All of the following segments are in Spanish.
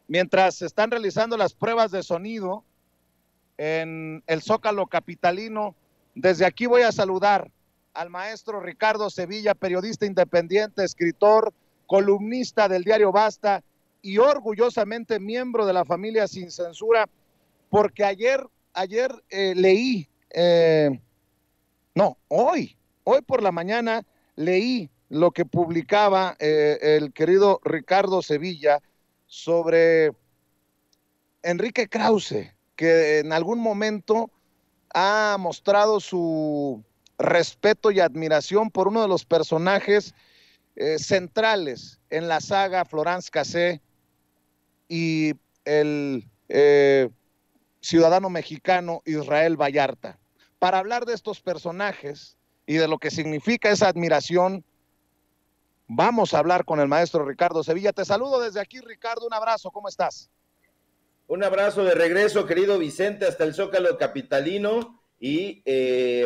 Mientras se están realizando las pruebas de sonido en el Zócalo capitalino, desde aquí voy a saludar al maestro Ricardo Sevilla, periodista independiente, escritor, columnista del diario Basta y orgullosamente miembro de la familia Sin Censura, porque leí, no, hoy por la mañana leí lo que publicaba el querido Ricardo Sevilla sobre Enrique Krause, que en algún momento ha mostrado su respeto y admiración por uno de los personajes centrales en la saga Florence Cassé y el ciudadano mexicano Israel Vallarta. Para hablar de estos personajes y de lo que significa esa admiración, vamos a hablar con el maestro Ricardo Sevilla. Te saludo desde aquí, Ricardo, un abrazo, ¿cómo estás? Un abrazo de regreso, querido Vicente, hasta el Zócalo capitalino. Y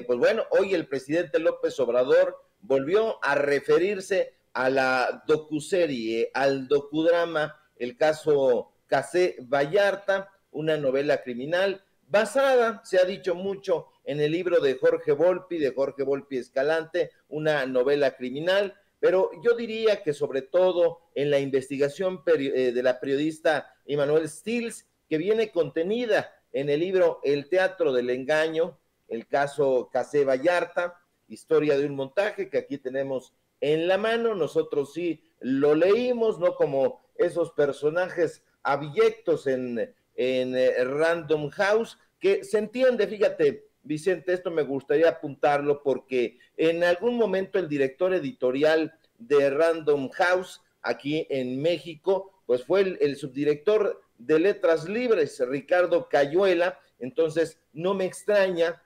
pues bueno, hoy el presidente López Obrador volvió a referirse a la docuserie, al docudrama, el caso Cassé Vallarta, una novela criminal basada, se ha dicho mucho, en el libro de Jorge Volpi Escalante, una novela criminal, pero yo diría que sobre todo en la investigación de la periodista Emanuel Stills, que viene contenida en el libro El Teatro del Engaño, el caso Cassé Vallarta, historia de un montaje que aquí tenemos en la mano. Nosotros sí lo leímos, no como esos personajes abyectos en Random House, que se entiende, fíjate, Vicente, esto me gustaría apuntarlo porque en algún momento el director editorial de Random House aquí en México, pues fue el subdirector de Letras Libres, Ricardo Cayuela. Entonces no me extraña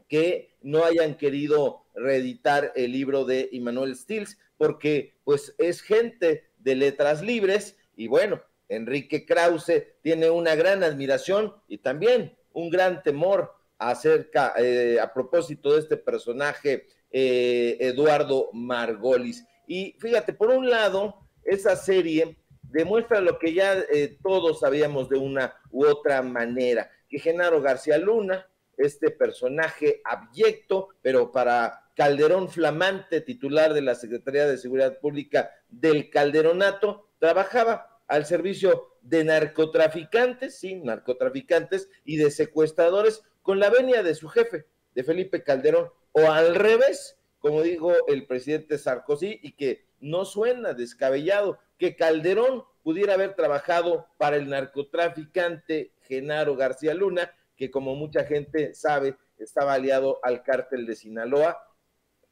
que no hayan querido reeditar el libro de Emanuel Stills, porque pues es gente de Letras Libres y bueno, Enrique Krause tiene una gran admiración y también un gran temor acerca, a propósito de este personaje, Eduardo Margolis. Y fíjate, por un lado, esa serie demuestra lo que ya todos sabíamos de una u otra manera, que Genaro García Luna, este personaje abyecto, pero para Calderón flamante, titular de la Secretaría de Seguridad Pública del Calderonato, trabajaba al servicio de narcotraficantes, sí, narcotraficantes y de secuestradores con la venia de su jefe, de Felipe Calderón, o al revés, como dijo el presidente Sarkozy, y que no suena descabellado, que Calderón pudiera haber trabajado para el narcotraficante Genaro García Luna, que como mucha gente sabe, estaba aliado al cártel de Sinaloa,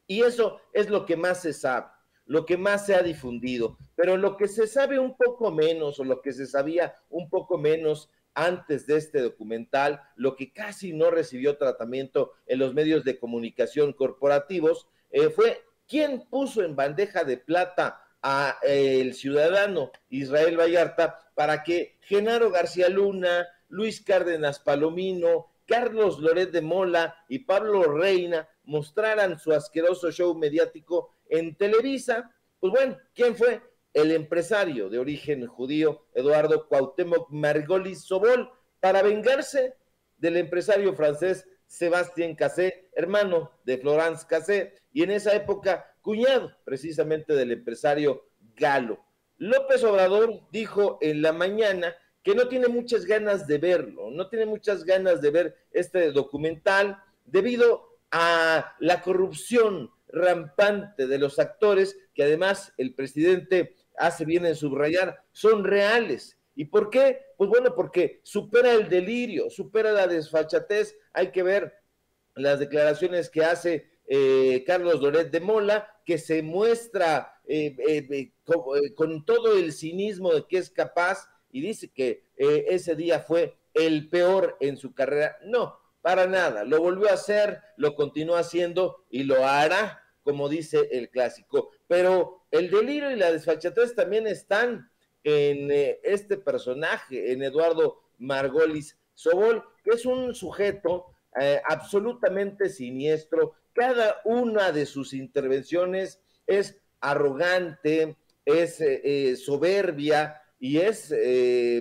y eso es lo que más se sabe, lo que más se ha difundido, pero lo que se sabe un poco menos, o lo que se sabía un poco menos antes de este documental, lo que casi no recibió tratamiento en los medios de comunicación corporativos, fue quién puso en bandeja de plata a el ciudadano Israel Vallarta para que Genaro García Luna, Luis Cárdenas Palomino, Carlos Loret de Mola y Pablo Reina mostraran su asqueroso show mediático en Televisa. Pues bueno, ¿quién fue? El empresario de origen judío Eduardo Cuauhtémoc Margolis Sobol, para vengarse del empresario francés Sébastien Cassé, hermano de Florence Cassé, y en esa época cuñado precisamente del empresario Galo. López Obrador dijo en la mañana que no tiene muchas ganas de verlo, no tiene muchas ganas de ver este documental debido a la corrupción rampante de los actores, que además el presidente hace bien en subrayar, son reales. ¿Y por qué? Pues bueno, porque supera el delirio, supera la desfachatez. Hay que ver las declaraciones que hace Carlos Loret de Mola, que se muestra con todo el cinismo de que es capaz, y dice que ese día fue el peor en su carrera. No, para nada, lo volvió a hacer, lo continuó haciendo y lo hará, como dice el clásico. Pero el delirio y la desfachatez también están en este personaje, en Eduardo Margolis Sobol, que es un sujeto absolutamente siniestro. Cada una de sus intervenciones es arrogante, es soberbia, y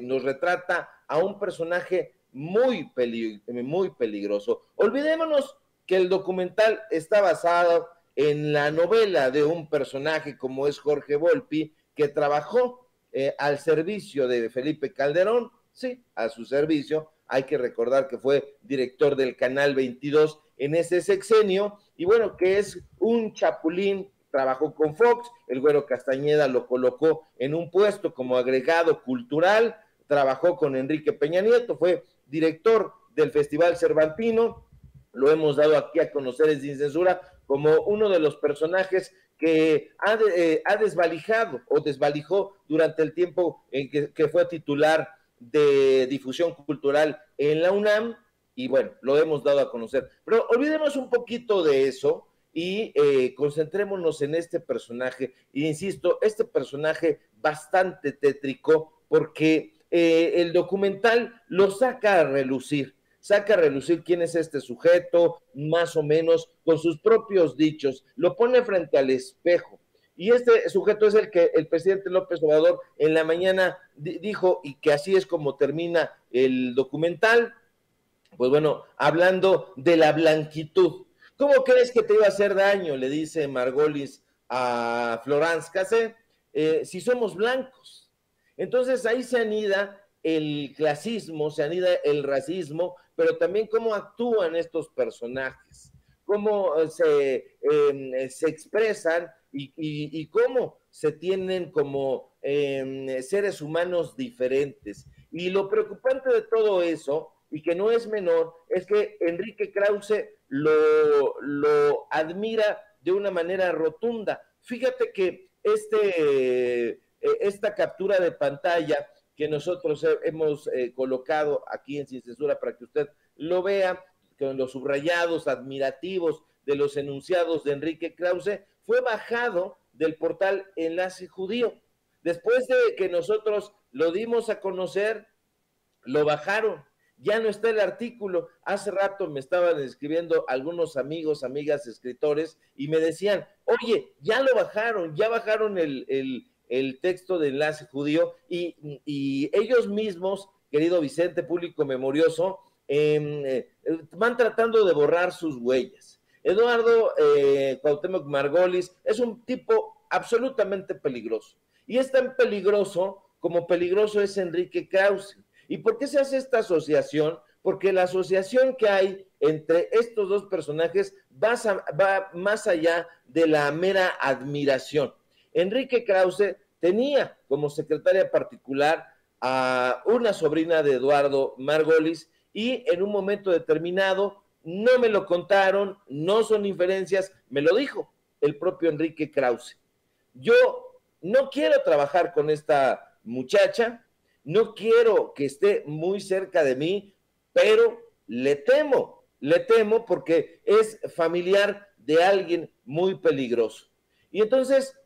nos retrata a un personaje muy peligroso. Olvidémonos que el documental está basado en la novela de un personaje como es Jorge Volpi, que trabajó al servicio de Felipe Calderón, sí, a su servicio. Hay que recordar que fue director del Canal 22 en ese sexenio, y bueno, que es un chapulín, trabajó con Fox, el Güero Castañeda lo colocó en un puesto como agregado cultural, trabajó con Enrique Peña Nieto, fue director del Festival Cervantino, lo hemos dado aquí a conocer en Sin Censura como uno de los personajes que ha desvalijado o desvalijó durante el tiempo en que fue titular de difusión cultural en la UNAM, y bueno, lo hemos dado a conocer. Pero olvidemos un poquito de eso y concentrémonos en este personaje. Y insisto, este personaje bastante tétrico, porque el documental lo saca a relucir quién es este sujeto, más o menos, con sus propios dichos, lo pone frente al espejo. Y este sujeto es el que el presidente López Obrador en la mañana dijo, y que así es como termina el documental, pues bueno, hablando de la blanquitud. ¿Cómo crees que te iba a hacer daño? Le dice Margolis a Florence Cassé, si somos blancos. Entonces ahí se anida el clasismo, se anida el racismo, pero también cómo actúan estos personajes, cómo se expresan y cómo se tienen como seres humanos diferentes. Y lo preocupante de todo eso, y que no es menor, es que Enrique Krause lo admira de una manera rotunda. Fíjate que esta captura de pantalla que nosotros hemos colocado aquí en Sin Censura para que usted lo vea, con los subrayados admirativos de los enunciados de Enrique Krause, fue bajado del portal Enlace Judío. Después de que nosotros lo dimos a conocer, lo bajaron. Ya no está el artículo. Hace rato me estaban escribiendo algunos amigos, amigas, escritores, y me decían, oye, ya lo bajaron, ya bajaron el texto de Enlace Judío, y ellos mismos, querido Vicente, público memorioso, van tratando de borrar sus huellas. Eduardo Cuauhtémoc Margolis es un tipo absolutamente peligroso, y es tan peligroso como peligroso es Enrique Krause. ¿Y por qué se hace esta asociación? Porque la asociación que hay entre estos dos personajes va más allá de la mera admiración. Enrique Krause tenía como secretaria particular a una sobrina de Eduardo Margolis, y en un momento determinado, no me lo contaron, no son inferencias, me lo dijo el propio Enrique Krause. Yo no quiero trabajar con esta muchacha, no quiero que esté muy cerca de mí, pero le temo porque es familiar de alguien muy peligroso. Y entonces,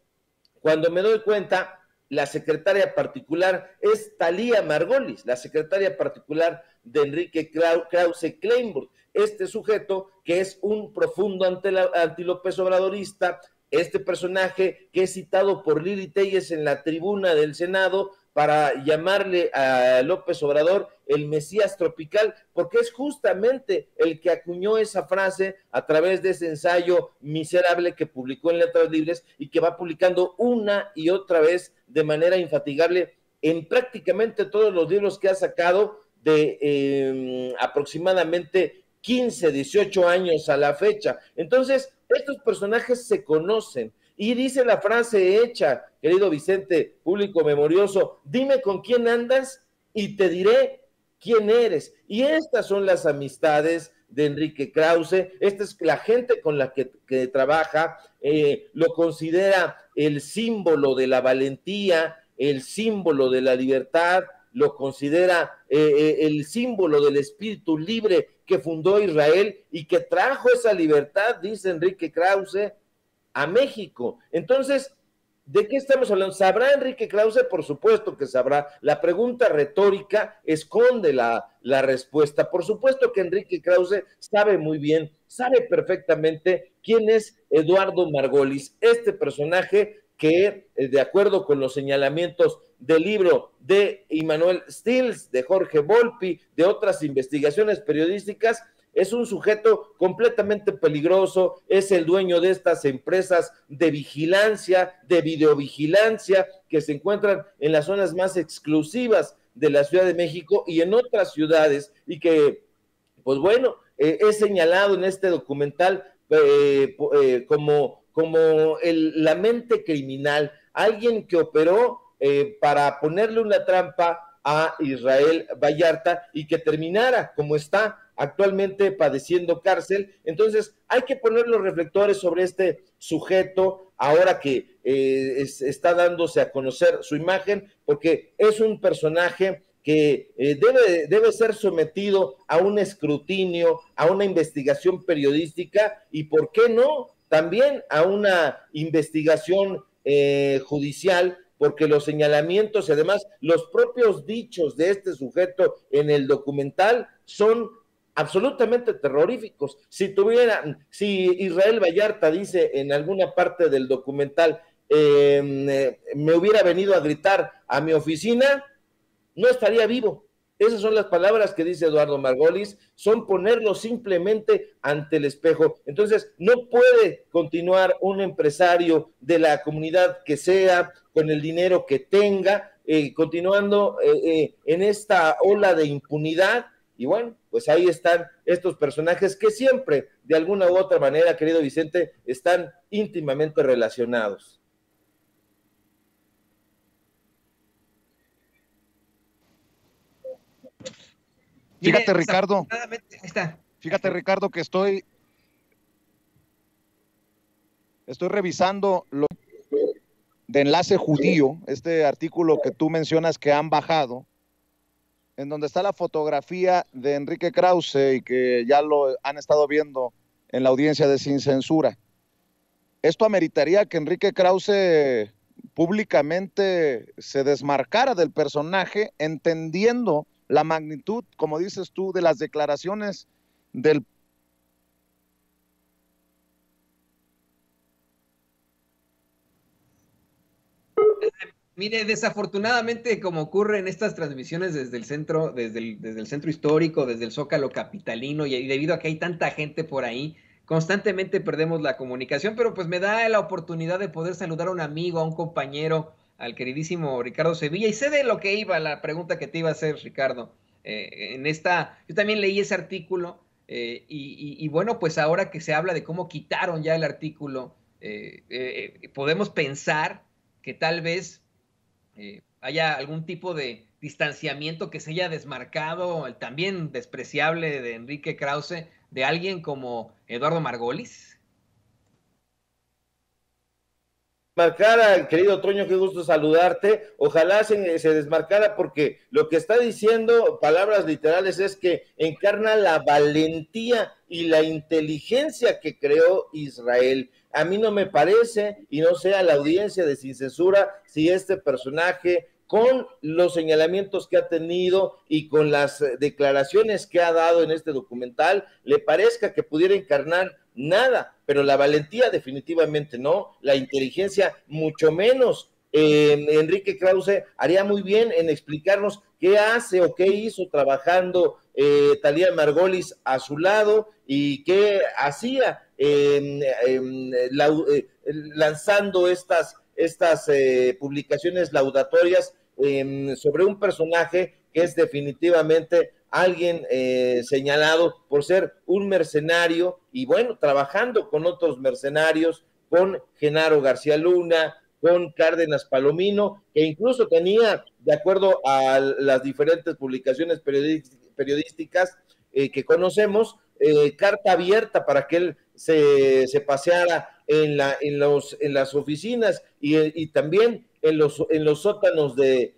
cuando me doy cuenta, la secretaria particular es Talía Margolis, la secretaria particular de Enrique Krause Kleinburg, este sujeto que es un profundo anti-López Obradorista, este personaje que es citado por Lili Telles en la tribuna del Senado para llamarle a López Obrador el Mesías tropical, porque es justamente el que acuñó esa frase a través de ese ensayo miserable que publicó en Letras Libres y que va publicando una y otra vez de manera infatigable en prácticamente todos los libros que ha sacado de aproximadamente 15, 18 años a la fecha. Entonces, estos personajes se conocen. Y dice la frase hecha, querido Vicente, público memorioso, dime con quién andas y te diré quién eres. Y estas son las amistades de Enrique Krause, esta es la gente con la que trabaja, lo considera el símbolo de la valentía, el símbolo de la libertad, lo considera el símbolo del espíritu libre que fundó Israel y que trajo esa libertad, dice Enrique Krause, a México. Entonces, ¿de qué estamos hablando? ¿Sabrá Enrique Krause? Por supuesto que sabrá. La pregunta retórica esconde la respuesta. Por supuesto que Enrique Krause sabe muy bien, sabe perfectamente quién es Eduardo Margolis, este personaje que, de acuerdo con los señalamientos del libro de Immanuel Stills, de Jorge Volpi, de otras investigaciones periodísticas, es un sujeto completamente peligroso, es el dueño de estas empresas de vigilancia, de videovigilancia, que se encuentran en las zonas más exclusivas de la Ciudad de México y en otras ciudades, y que, pues bueno, es señalado en este documental como la mente criminal, alguien que operó para ponerle una trampa a Israel Vallarta y que terminara como está actualmente padeciendo cárcel. Entonces hay que poner los reflectores sobre este sujeto ahora que está dándose a conocer su imagen, porque es un personaje que debe ser sometido a un escrutinio, a una investigación periodística y, ¿por qué no?, también a una investigación judicial, porque los señalamientos y además los propios dichos de este sujeto en el documental son absolutamente terroríficos. Si Israel Vallarta dice en alguna parte del documental, me hubiera venido a gritar a mi oficina, no estaría vivo. Esas son las palabras que dice Eduardo Margolis, son ponerlo simplemente ante el espejo. Entonces, no puede continuar un empresario de la comunidad que sea, con el dinero que tenga, continuando en esta ola de impunidad. Y bueno, pues ahí están estos personajes que siempre, de alguna u otra manera, querido Vicente, están íntimamente relacionados. Fíjate, Ricardo, Ricardo, que estoy revisando lo de Enlace Judío, este artículo que tú mencionas que han bajado, en donde está la fotografía de Enrique Krause y que ya lo han estado viendo en la audiencia de Sin Censura. Esto ameritaría que Enrique Krause públicamente se desmarcara del personaje, entendiendo la magnitud, como dices tú, de las declaraciones del... Mire, desafortunadamente, como ocurre en estas transmisiones desde el centro, desde el centro histórico, desde el Zócalo capitalino, y debido a que hay tanta gente por ahí, constantemente perdemos la comunicación, pero pues me da la oportunidad de poder saludar a un amigo, a un compañero, al queridísimo Ricardo Sevilla, y sé de lo que iba la pregunta que te iba a hacer, Ricardo. Yo también leí ese artículo, y bueno, pues ahora que se habla de cómo quitaron ya el artículo, podemos pensar que tal vez haya algún tipo de distanciamiento que se haya desmarcado, el también despreciable de Enrique Krause, de alguien como Eduardo Margolis. Desmarcara, querido Toño, qué gusto saludarte. Ojalá se desmarcara, porque lo que está diciendo, palabras literales, es que encarna la valentía y la inteligencia que creó Israel. A mí no me parece, y no sé a la audiencia de Sin Censura, si este personaje, con los señalamientos que ha tenido y con las declaraciones que ha dado en este documental, le parezca que pudiera encarnar nada, pero la valentía definitivamente no, la inteligencia mucho menos. Enrique Krause haría muy bien en explicarnos qué hace o qué hizo trabajando Thalía Margolis a su lado y qué hacía lanzando estas publicaciones laudatorias sobre un personaje que es definitivamente alguien señalado por ser un mercenario y bueno, trabajando con otros mercenarios, con Genaro García Luna, con Cárdenas Palomino, que incluso tenía, de acuerdo a las diferentes publicaciones periodísticas que conocemos, carta abierta para que él se paseara en las oficinas y también en los sótanos de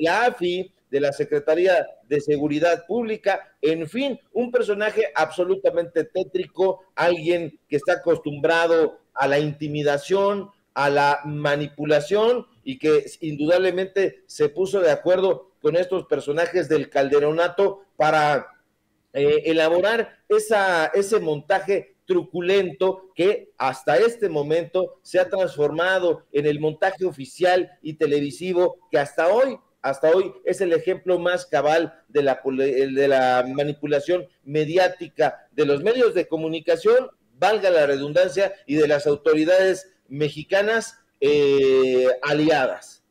la AFI, de la Secretaría de Seguridad Pública, en fin, un personaje absolutamente tétrico, alguien que está acostumbrado a la intimidación, a la manipulación y que indudablemente se puso de acuerdo con estos personajes del Calderonato para elaborar ese montaje truculento que hasta este momento se ha transformado en el montaje oficial y televisivo que hasta hoy es el ejemplo más cabal de la manipulación mediática de los medios de comunicación, valga la redundancia, y de las autoridades mexicanas aliadas.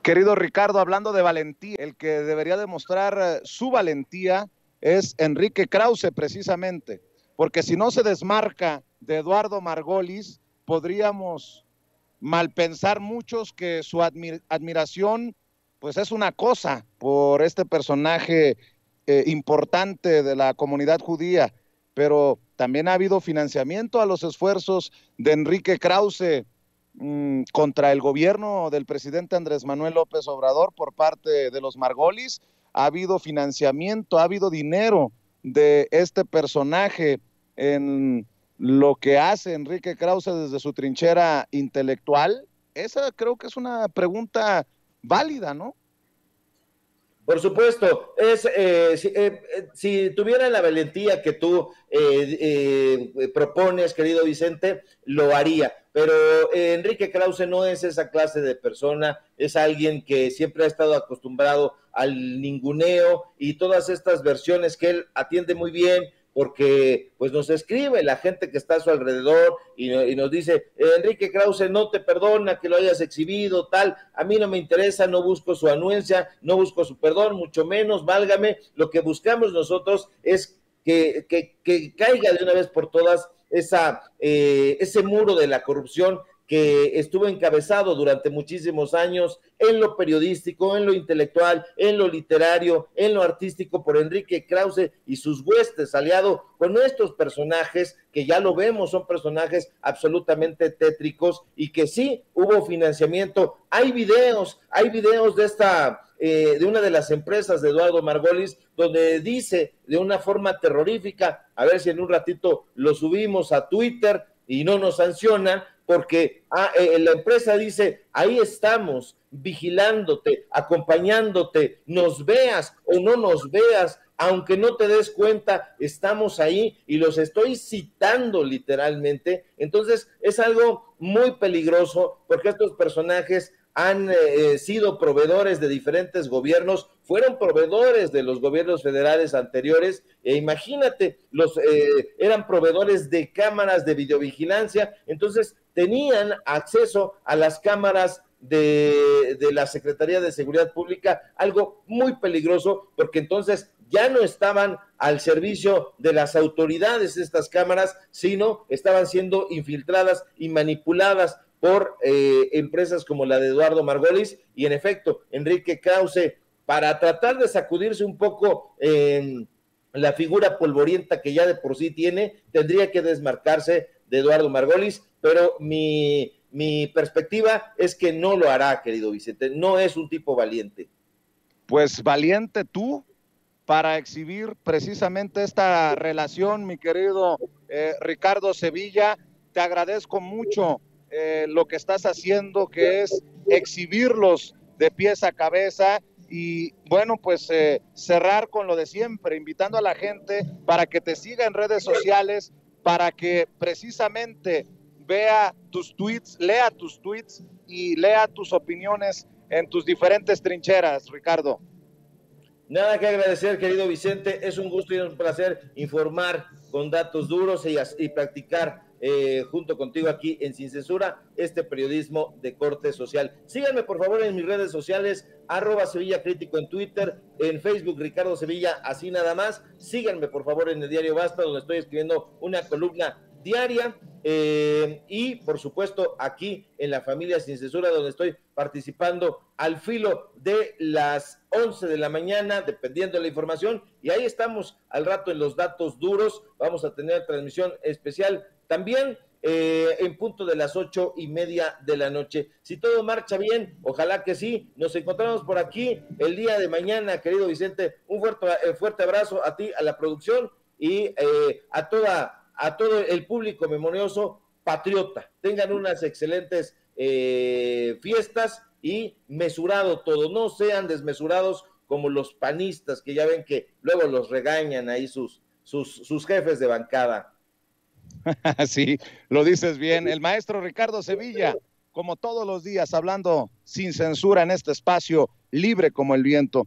Querido Ricardo, hablando de valentía, el que debería demostrar su valentía es Enrique Krause, precisamente, porque si no se desmarca de Eduardo Margolis, podríamos malpensar muchos que su admiración pues es una cosa por este personaje importante de la comunidad judía, pero también ha habido financiamiento a los esfuerzos de Enrique Krause contra el gobierno del presidente Andrés Manuel López Obrador por parte de los Margolis. Ha habido financiamiento, ha habido dinero de este personaje en lo que hace Enrique Krause desde su trinchera intelectual. Esa creo que es una pregunta válida, ¿no? Por supuesto, si tuviera la valentía que tú propones, querido Vicente, lo haría, pero Enrique Krause no es esa clase de persona, es alguien que siempre ha estado acostumbrado al ninguneo y todas estas versiones que él atiende muy bien, porque pues nos escribe la gente que está a su alrededor y nos dice, Enrique Krause no te perdona que lo hayas exhibido, tal, a mí no me interesa, no busco su anuencia, no busco su perdón, mucho menos, válgame, lo que buscamos nosotros es que caiga de una vez por todas ese muro de la corrupción que estuvo encabezado durante muchísimos años en lo periodístico, en lo intelectual, en lo literario, en lo artístico por Enrique Krause y sus huestes, aliado con estos personajes que ya lo vemos, son personajes absolutamente tétricos y que sí hubo financiamiento. Hay videos de una de las empresas de Eduardo Margolis donde dice de una forma terrorífica, a ver si en un ratito lo subimos a Twitter y no nos sancionan, porque la empresa dice, ahí estamos, vigilándote, acompañándote, nos veas o no nos veas, aunque no te des cuenta, estamos ahí y los estoy citando literalmente. Entonces es algo muy peligroso porque estos personajes han sido proveedores de diferentes gobiernos, fueron proveedores de los gobiernos federales anteriores, e imagínate, eran proveedores de cámaras de videovigilancia, entonces tenían acceso a las cámaras de la Secretaría de Seguridad Pública, algo muy peligroso, porque entonces ya no estaban al servicio de las autoridades estas cámaras, sino estaban siendo infiltradas y manipuladas por empresas como la de Eduardo Margolis, y en efecto, Enrique Krause, para tratar de sacudirse un poco la figura polvorienta que ya de por sí tiene, tendría que desmarcarse de Eduardo Margolis, pero mi perspectiva es que no lo hará, querido Vicente, no es un tipo valiente. Pues valiente tú para exhibir precisamente esta relación, mi querido Ricardo Sevilla, te agradezco mucho lo que estás haciendo, que es exhibirlos de pies a cabeza y bueno, pues cerrar con lo de siempre, invitando a la gente para que te siga en redes sociales, para que precisamente vea tus tweets, lea tus tweets y lea tus opiniones en tus diferentes trincheras, Ricardo. Nada que agradecer, querido Vicente, es un gusto y un placer informar con datos duros y practicar junto contigo aquí en Sin Censura este periodismo de corte social. Síganme por favor en mis redes sociales, @Sevilla Crítico en Twitter, en Facebook Ricardo Sevilla, así nada más. Síganme por favor en el diario Basta, donde estoy escribiendo una columna diaria, y por supuesto aquí en La Familia Sin Censura, donde estoy participando al filo de las 11 de la mañana, dependiendo de la información, y ahí estamos al rato en los datos duros. Vamos a tener transmisión especial también en punto de las 8:30 de la noche. Si todo marcha bien, ojalá que sí, nos encontramos por aquí el día de mañana, querido Vicente. Un fuerte abrazo a ti, a la producción y a todo el público memorioso patriota. Tengan unas excelentes fiestas y mesurado todo, no sean desmesurados como los panistas, que ya ven que luego los regañan ahí sus jefes de bancada. Sí, lo dices bien. El maestro Ricardo Sevilla, como todos los días, hablando sin censura en este espacio, libre como el viento.